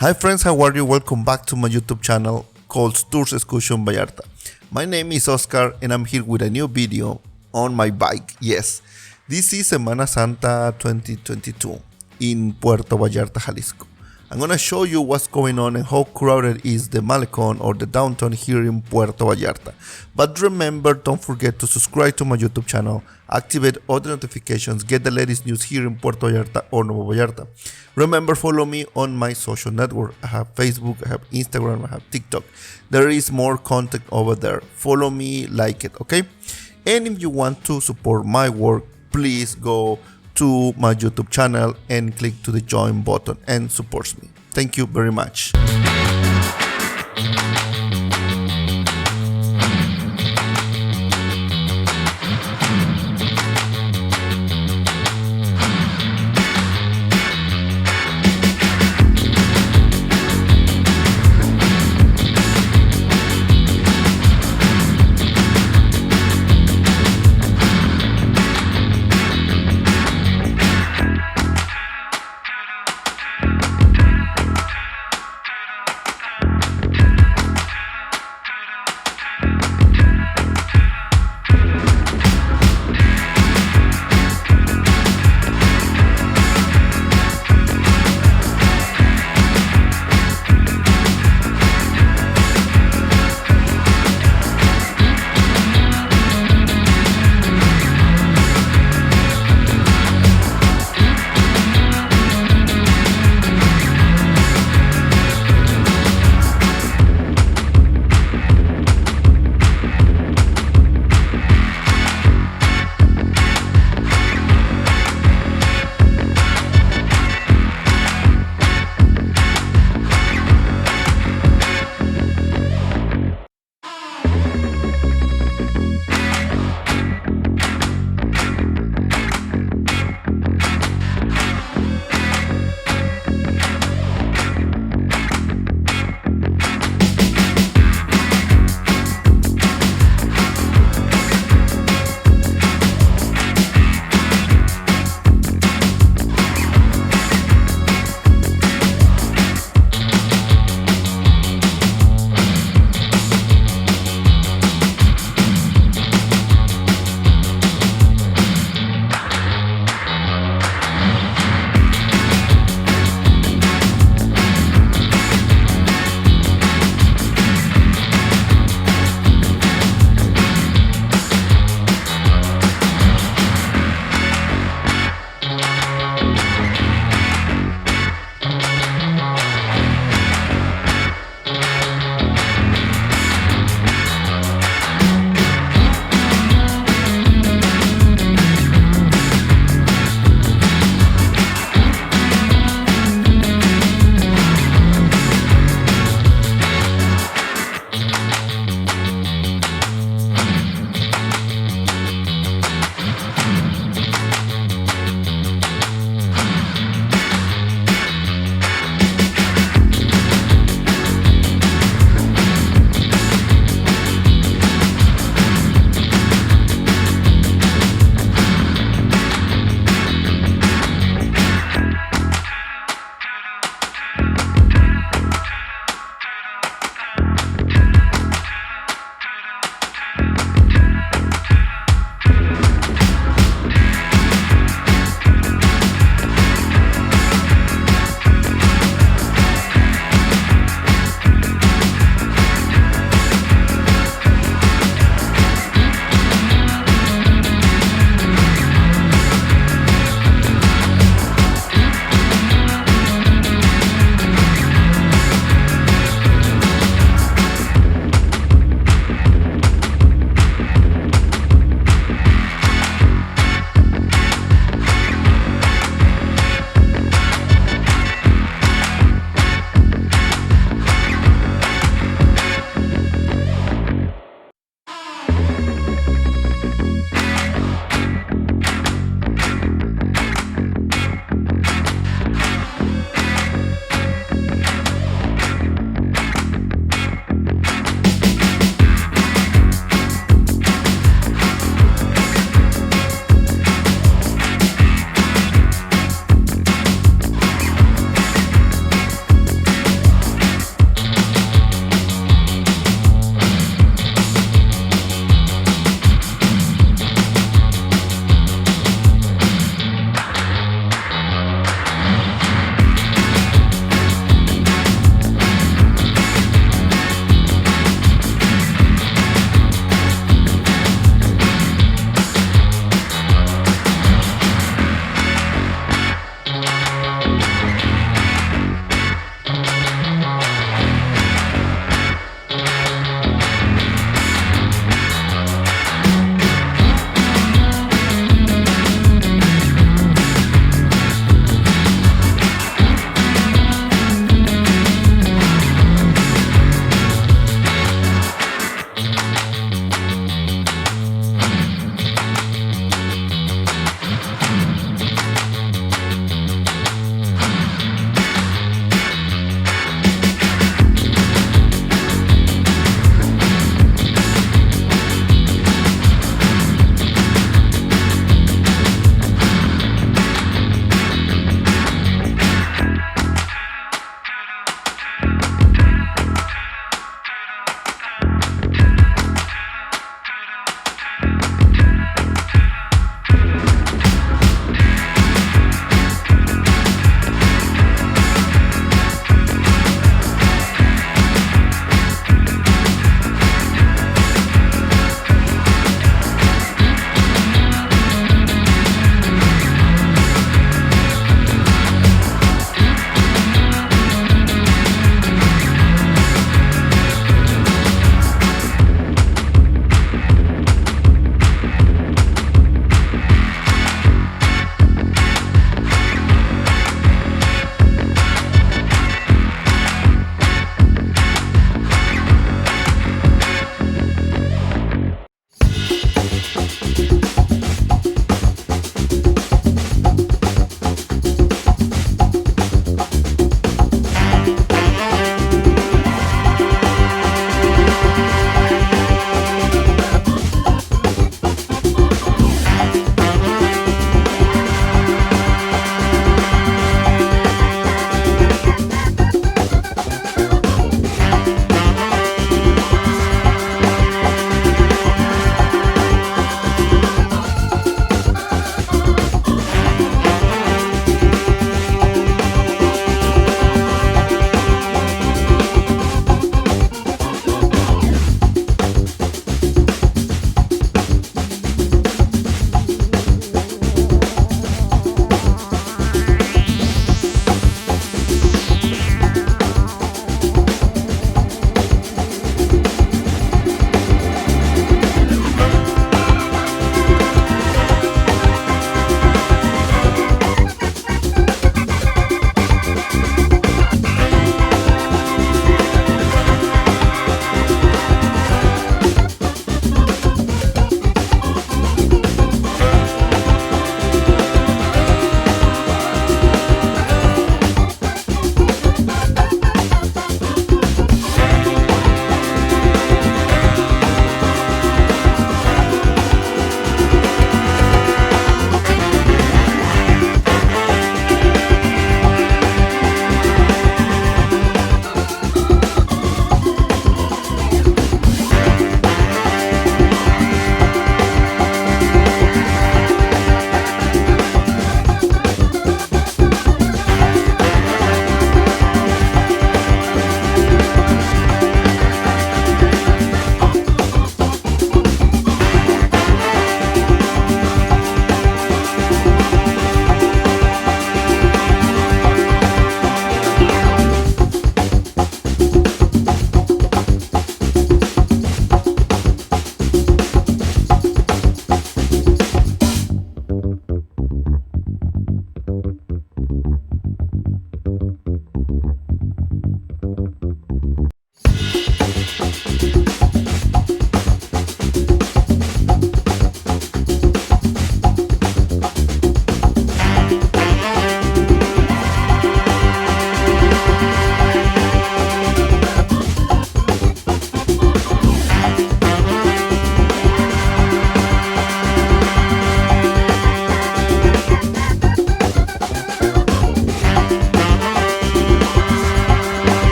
Hi friends, how are you? Welcome back to my YouTube channel called Tours Excursion Vallarta. My name is Oscar and I'm here with a new video on my bike. Yes, this is Semana Santa 2022 in Puerto Vallarta, Jalisco. I'm gonna show you what's going on and how crowded is the Malecon or the downtown here in Puerto Vallarta. But remember, don't forget to subscribe to my YouTube channel, activate all the notifications, get the latest news here in Puerto Vallarta or Nuevo Vallarta. Remember, follow me on my social network. I have Facebook, I have Instagram, I have TikTok. There is more content over there. Follow me, like it, okay? And if you want to support my work, please go to my YouTube channel and click to the join button and support me. Thank you very much.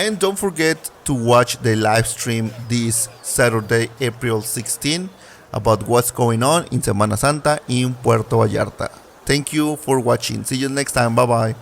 And don't forget to watch the live stream this Saturday, April 16, about what's going on in Semana Santa in Puerto Vallarta. Thank you for watching. See you next time. Bye bye.